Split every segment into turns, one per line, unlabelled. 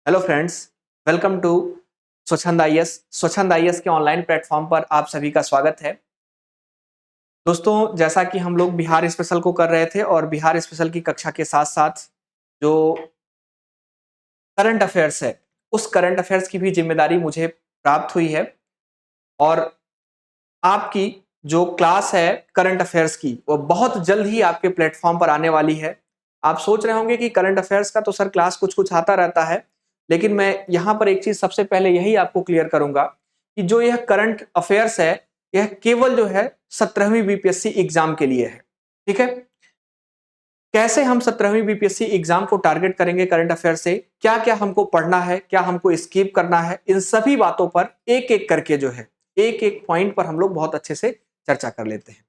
Hello friends, welcome to स्वच्छंद IAS. स्वच्छंद IAS के ऑनलाइन प्लेटफॉर्म पर आप सभी का स्वागत है। दोस्तों, जैसा कि हम लोग बिहार स्पेशल को कर रहे थे और बिहार स्पेशल की कक्षा के साथ-साथ जो करंट अफेयर्स है, उस करंट अफेयर्स की भी जिम्मेदारी मुझे प्राप्त हुई है और आपकी जो क्लास है करंट अफेयर्स की, वो बहुत जल्द ही आपके प्लेटफॉर्म पर आने वाली है। आप सोच रहे होंगे कि करंट अफेयर्स का तो सर क्लास कुछ-कुछ आता रहता है, लेकिन मैं यहाँ पर एक चीज़ सबसे पहले यही आपको क्लियर करूँगा कि जो यह करंट अफेयर्स है, यह केवल जो है 17वीं बीपीएससी एग्ज़ाम के लिए है, ठीक है? कैसे हम 17वीं बीपीएससी एग्ज़ाम को टारगेट करेंगे करंट अफेयर से? क्या-क्या हमको पढ़ना है? क्या हमको स्किप करना है? इन सभी बातों पर एक-एक करके जो है, एक-एक पॉइंट पर हम लोग बहुत अच्छे से चर्चा कर लेते हैं।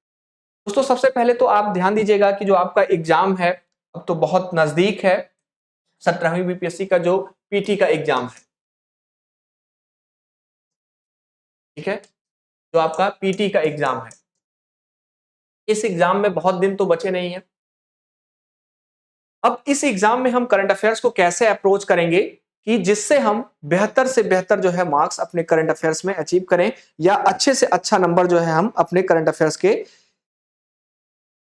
दोस्तों, सबसे पहले तो आप ध्यान दीजिएगा कि जो आपका एग्ज़ाम है, अब तो बहुत नज़दीक है। 17वीं बीपीएससी का जो पीटी का एग्ज़ाम है, ठीक है? जो आपका पीटी का एग्ज़ाम है, इस एग्ज़ाम में बहुत दिन तो बचे नहीं हैं। अब इस एग्ज़ाम में हम करंट अफेयर्स को कैसे अप्रोच करेंगे कि जिससे हम बेहतर से बेहतर जो है मार्क्स अपने करंट अफेयर्स में अचीव करें या अच्छे से अच्छा नंबर जो है हम अपने करंट अफेयर्स के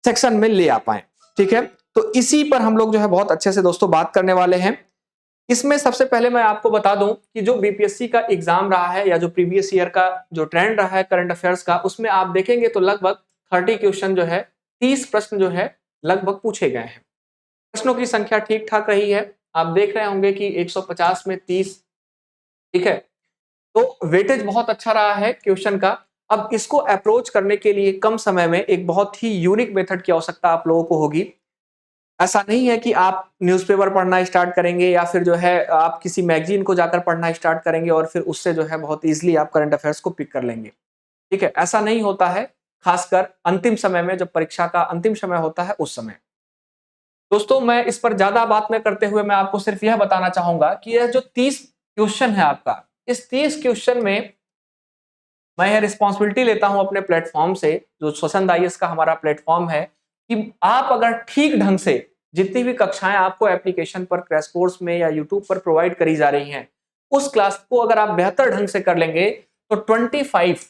सेक्शन में ले आ पाएँ, ठीक है? तो इसी पर हम लोग जो है बहुत अच्छे से दोस्तों बात करने वाले हैं। इसमें सबसे पहले मैं आपको बता दूं कि जो बीपीएससी का एग्जाम रहा है या जो प्रीवियस ईयर का जो ट्रेंड रहा है करंट अफेयर्स का, उसमें आप देखेंगे तो लगभग 30 क्वेश्चन जो है, 30 प्रश्न जो है लगभग पूछे गए हैं। प्रश्नों की संख्या ठीक ठाक रही है। आप देख रहे होंगे कि 150 में 30, ठीक है? तो वेटेज बहुत अच्छा रहा है क्वेश्चन का। अब इसको अप्रोच करने के लिए कम समय में एक बहुत ही यूनिक मेथड की आवश्यकता आप लोगों को होगी। ऐसा नहीं है कि आप न्यूज़पेपर पढ़ना स्टार्ट करेंगे या फिर जो है आप किसी मैगज़ीन को जाकर पढ़ना स्टार्ट करेंगे और फिर उससे जो है बहुत ईज़िली आप करंट अफेयर्स को पिक कर लेंगे। ठीक है? ऐसा नहीं होता है, खासकर अंतिम समय में जब परीक्षा का अंतिम समय होता है उस समय। दोस्तों, मैं इस पर ज़्यादा बात न करते हुए मैं आपको सिर्फ यह बताना चाहूँगा कि यह जो 30 क्वेश्चन है आपका, इस 30 क्वेश्चन में मैं यह रिस्पॉन्सिबिलिटी लेता हूँ अपने प्लेटफ़ॉर्म से, जो स्वच्छंद आईएएस का हमारा प्लेटफ़ॉर्म है, कि आप अगर ठीक ढंग से जितनी भी कक्षाएँ आपको एप्लीकेशन पर, क्रैश कोर्स में या यूट्यूब पर प्रोवाइड करी जा रही हैं, उस क्लास को अगर आप बेहतर ढंग से कर लेंगे, तो 25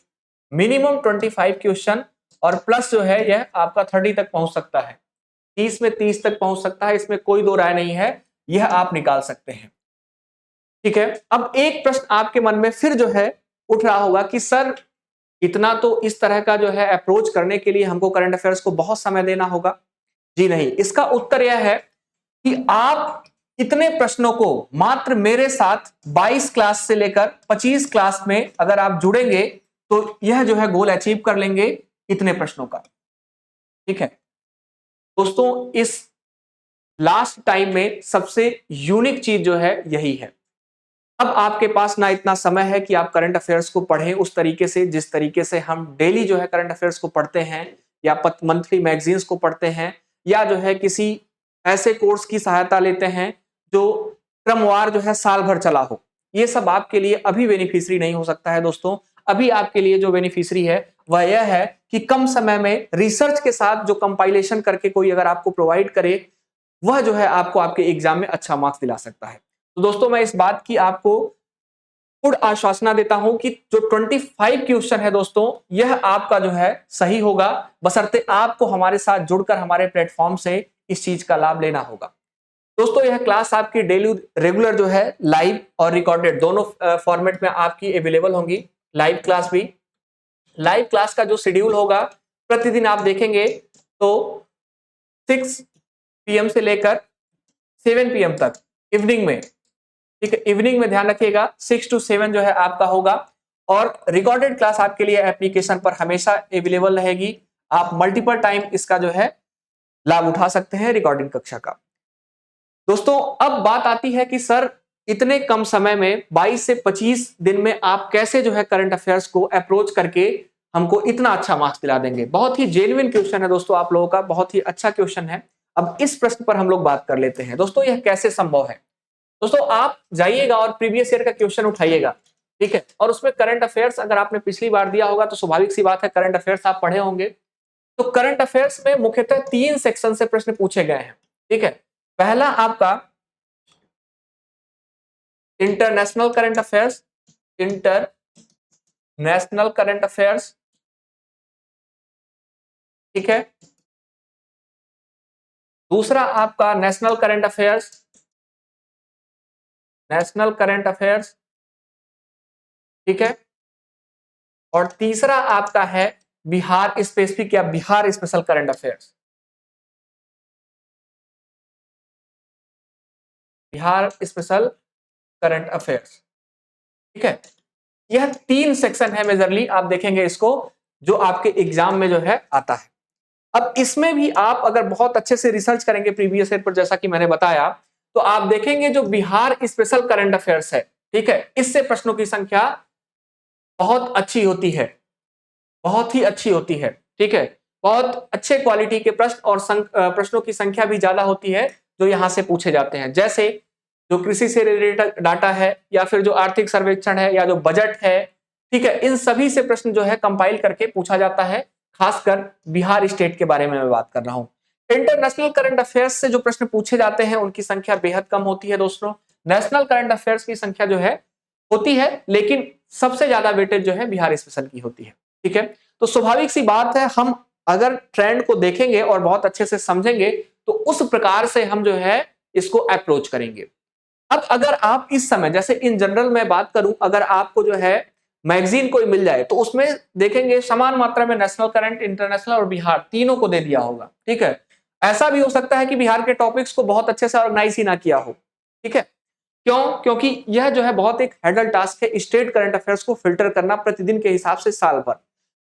मिनिमम 25 क्वेश्चन और प्लस जो है यह आपका 30 तक पहुँच सकता है। 30 में 30 तक पहुँच सकता है, इसमें कोई दो राय नहीं है, यह आप निकाल सकते हैं। ठीक है? अब एक प्रश्न आपके मन में फिर जो है उठ रहा होगा कि सर, इतना तो इस तरह का जो है अप्रोच करने के लिए हमको करंट अफेयर्स को बहुत समय देना होगा। जी नहीं, इसका उत्तर यह है कि आप इतने प्रश्नों को मात्र मेरे साथ 22 क्लास से लेकर 25 क्लास में अगर आप जुड़ेंगे, तो यह जो है गोल अचीव कर लेंगे इतने प्रश्नों का। ठीक है? दोस्तों, इस लास्ट टाइम में सबसे यूनिक चीज जो है यही है। अब आपके पास ना इतना समय है कि आप करंट अफेयर्स को पढ़ें उस तरीके से जिस तरीके से हम डेली जो है करंट अफेयर्स को पढ़ते हैं या मंथली मैगजीन्स को पढ़ते हैं या जो है किसी ऐसे कोर्स की सहायता लेते हैं जो क्रमवार जो है साल भर चला हो। ये सब आपके लिए अभी बेनिफिशियरी नहीं हो सकता है दोस्तों। अभी आपके लिए जो बेनिफिशियरी है वह यह है कि कम समय में रिसर्च के साथ जो कंपाइलेशन करके कोई अगर आपको प्रोवाइड करे, वह जो है आपको आपके एग्जाम में अच्छा मार्क्स दिला सकता है। तो दोस्तों, मैं इस बात की आपको पूर्ण आश्वासना देता हूं कि जो 25 क्वेश्चन है दोस्तों, यह आपका जो है सही होगा, बशर्ते आपको हमारे साथ जुड़कर हमारे प्लेटफॉर्म से इस चीज का लाभ लेना होगा। दोस्तों, यह क्लास आपकी डेली रेगुलर जो है लाइव और रिकॉर्डेड दोनों फॉर्मेट में आपकी अवेलेबल होंगी। लाइव क्लास भी, लाइव क्लास का जो शेड्यूल होगा प्रतिदिन आप देखेंगे तो 6 पीएम से लेकर 7 पीएम तक इवनिंग में, ठीक है? इवनिंग में ध्यान रखिएगा 6 to 7 जो है आपका होगा और रिकॉर्डेड क्लास आपके लिए एप्लीकेशन पर हमेशा अवेलेबल रहेगी। आप मल्टीपल टाइम इसका जो है लाभ उठा सकते हैं रिकॉर्डिंग कक्षा का। दोस्तों, अब बात आती है कि सर, इतने कम समय में 22 से 25 दिन में आप कैसे जो है करंट अफेयर्स को अप्रोच करके हमको इतना अच्छा मार्क्स दिला देंगे? बहुत ही जेन्युइन क्वेश्चन है दोस्तों आप लोगों का, बहुत ही अच्छा क्वेश्चन है। अब इस प्रश्न पर हम लोग बात कर लेते हैं। दोस्तों, यह कैसे संभव है? दोस्तों, आप जाइएगा और प्रीवियस ईयर का क्वेश्चन उठाइएगा, ठीक है? और उसमें करंट अफेयर्स अगर आपने पिछली बार दिया होगा तो स्वाभाविक सी बात है करंट अफेयर्स आप पढ़े होंगे। तो करंट अफेयर्स में मुख्यतः 3 सेक्शन से प्रश्न पूछे गए हैं, ठीक है? पहला आपका international current affairs, international current affairs, ठीक है। दूसरा आपका national current affairs, national current affairs, ठीक है। और तीसरा आपका है बिहार स्पेसिफिक या Bihar special current affairs, Bihar special current affairs, ठीक है। यह 3 सेक्शन है मेजरली, आप देखेंगे इसको, जो आपके एग्जाम में जो है आता है। अब इसमें भी आप अगर बहुत अच्छे से रिसर्च करेंगे प्रीवियस ईयर पर, जैसा कि मैंने बताया, तो आप देखेंगे जो बिहार स्पेशल करंट अफेयर्स है, ठीक है, इससे प्रश्नों की संख्या बहुत अच्छी होती है, बहुत ही अच्छी होती है, ठीक है। बहुत अच्छे क्वालिटी के प्रश्न और प्रश्नों की संख्या भी ज्यादा होती है जो यहां से पूछे जाते हैं, जैसे जो कृषि से रिलेटेड डाटा है, या फिर जो आर्थिक सर्वेक्षण है, या जो बजट है, ठीक है, इन सभी से प्रश्न जो है कंपाइल करके पूछा जाता है। खासकर बिहार स्टेट के बारे में मैं बात कर रहा हूं। इंटरनेशनल करंट अफेयर्स से जो प्रश्न पूछे जाते हैं उनकी संख्या बेहद कम होती है दोस्तों। नेशनल करंट अफेयर्स की संख्या जो है होती है, लेकिन सबसे ज्यादा वेटेज जो है बिहार स्पेशल की होती है, ठीक है। तो स्वाभाविक सी बात है, हम अगर ट्रेंड को देखेंगे और बहुत अच्छे से समझेंगे तो उस प्रकार से हम जो है इसको अप्रोच करेंगे। अब अगर आप इस समय, जैसे इन जनरल मैं बात करूं, अगर आपको जो है मैगजीन कोई मिल जाए तो उसमें देखेंगे समान मात्रा में नेशनल करंट, इंटरनेशनल और बिहार तीनों को दे दिया होगा, ठीक है। ऐसा भी हो सकता है कि बिहार के टॉपिक्स को बहुत अच्छे से ऑर्गेनाइज ही ना किया हो, ठीक है। क्यों? क्योंकि यह जो है बहुत एक हैडल टास्क है, स्टेट करंट अफेयर्स को फिल्टर करना प्रतिदिन के हिसाब से साल भर।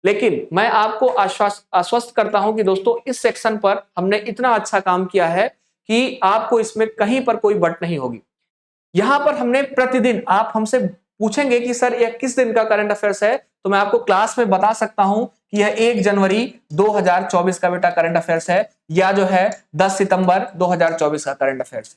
लेकिन मैं आपको आश्वस्त करता हूं कि दोस्तों इस सेक्शन पर हमने इतना अच्छा काम किया है कि आपको इसमें कहीं पर कोई बट नहीं होगी। यहां पर हमने प्रतिदिन, आप हमसे पूछेंगे कि सर यह किस दिन का करंट अफेयर्स है, तो मैं आपको क्लास में बता सकता हूं कि यह 1 जनवरी 2024 का बेटा करंट अफेयर्स है, या जो है 10 सितंबर 2024 का करंट अफेयर्स है।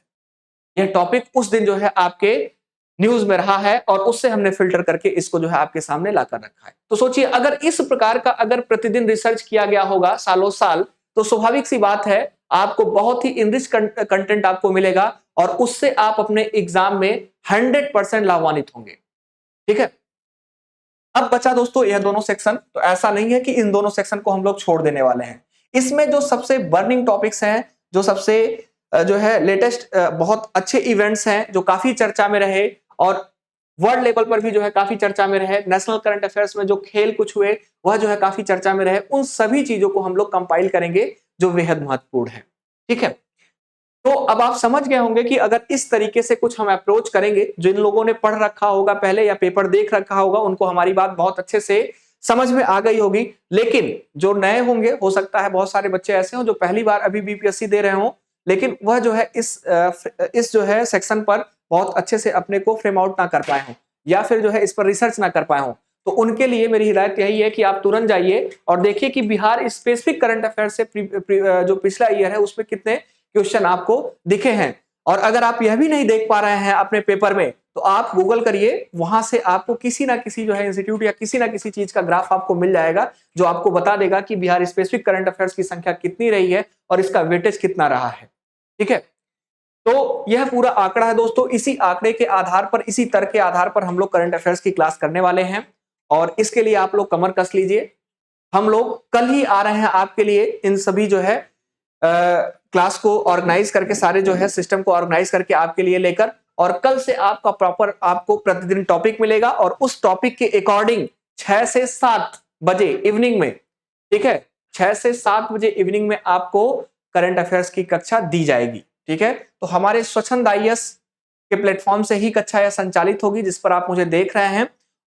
यह टॉपिक उस दिन जो है आपके न्यूज में रहा है और उससे हमने फिल्टर करके इसको जो है आपके सामने लाकर रखा है। तो सोचिए, अगर इस प्रकार का अगर प्रतिदिन रिसर्च किया गया होगा सालों साल, तो स्वाभाविक सी बात है आपको बहुत ही इनरिच कंटेंट आपको मिलेगा और उससे आप अपने एग्जाम में 100% लाभान्वित होंगे, ठीक है। अब बचा दोस्तों यह दोनों सेक्शन, तो ऐसा नहीं है कि इन दोनों सेक्शन को हम लोग छोड़ देने वाले हैं। इसमें जो सबसे बर्निंग टॉपिक्स हैं, जो सबसे जो है लेटेस्ट बहुत अच्छे इवेंट्स हैं, जो काफी चर्चा में रहे और वर्ल्ड लेवल पर भी जो है काफी चर्चा में रहे, नेशनल करंट अफेयर्स में जो खेल कुछ हुए वह जो है काफी चर्चा में रहे, उन सभी चीजों को हम लोग कंपाइल करेंगे जो बेहद महत्वपूर्ण है, ठीक है। तो अब आप समझ गए होंगे कि अगर इस तरीके से कुछ हम अप्रोच करेंगे, जिन लोगों ने पढ़ रखा होगा पहले या पेपर देख रखा होगा, उनको हमारी बात बहुत अच्छे से समझ में आ गई होगी। लेकिन जो नए होंगे, हो सकता है बहुत सारे बच्चे ऐसे हों जो पहली बार अभी बीपीएससी दे रहे हों, लेकिन वह जो है इस जो है सेक्शन पर बहुत अच्छे से अपने को फ्रेम आउट ना कर पाए हों, या फिर जो है इस पर रिसर्च ना कर पाए हों, तो उनके लिए मेरी हिदायत यही है कि आप तुरंत जाइए और देखिए कि बिहार स्पेसिफिक करंट अफेयर से जो पिछला ईयर है उसमें कितने क्वेश्चन आपको दिखे हैं। और अगर आप यह भी नहीं देख पा रहे हैं अपने पेपर में, तो आप गूगल करिए, वहां से आपको किसी ना किसी जो है इंस्टीट्यूट या किसी ना किसी चीज का ग्राफ आपको मिल जाएगा जो आपको बता देगा कि बिहार स्पेसिफिक करंट अफेयर्स की संख्या कितनी रही है और इसका वेटेज कितना रहा है, ठीक है। तो यह पूरा आंकड़ा है दोस्तों, इसी आंकड़े के आधार पर, इसी तर्क के आधार पर हम लोग करंट अफेयर्स की क्लास करने वाले हैं और इसके लिए आप लोग कमर कस लीजिए। हम लोग कल ही आ रहे हैं आपके लिए इन सभी जो है क्लास को ऑर्गेनाइज करके, सारे जो है सिस्टम को ऑर्गेनाइज करके आपके लिए लेकर, और कल से आपका प्रॉपर आपको प्रतिदिन टॉपिक मिलेगा और उस टॉपिक के अकॉर्डिंग 6 से 7 बजे इवनिंग में, ठीक है, 6 से 7 बजे इवनिंग में आपको करंट अफेयर्स की कक्षा दी जाएगी, ठीक है। तो हमारे स्वच्छंद आईएएस के प्लेटफॉर्म से ही कक्षा यह संचालित होगी जिस पर आप मुझे देख रहे हैं।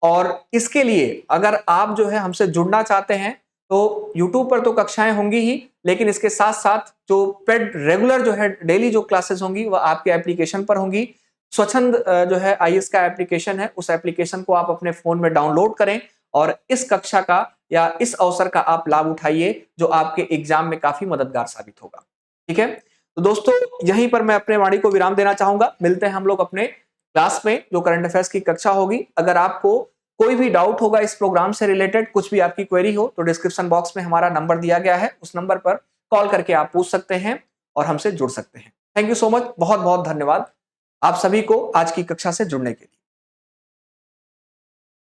और इसके लिए अगर आप जो है हमसे जुड़ना चाहते हैं तो YouTube पर तो कक्षाएं होंगी ही, लेकिन इसके साथ साथ जो पेड रेगुलर जो है डेली जो क्लासेस होंगी वह आपके एप्लीकेशन पर होंगी। स्वच्छंद जो है आईएएस का एप्लीकेशन है, उस एप्लीकेशन को आप अपने फोन में डाउनलोड करें और इस कक्षा का या इस अवसर का आप लाभ उठाइए जो आपके एग्जाम में काफी मददगार साबित होगा, ठीक है। तो दोस्तों यहीं पर मैं अपने वाणी को विराम देना चाहूंगा। मिलते हैं हम लोग अपने क्लास में जो करंट अफेयर्स की कक्षा होगी। अगर आपको कोई भी डाउट होगा इस प्रोग्राम से रिलेटेड, कुछ भी आपकी क्वेरी हो, तो डिस्क्रिप्शन बॉक्स में हमारा नंबर दिया गया है, उस नंबर पर कॉल करके आप पूछ सकते हैं और हमसे जुड़ सकते हैं। थैंक यू सो मच, बहुत बहुत धन्यवाद। आप सभी को आज की कक्षा से जुड़ने के लिए।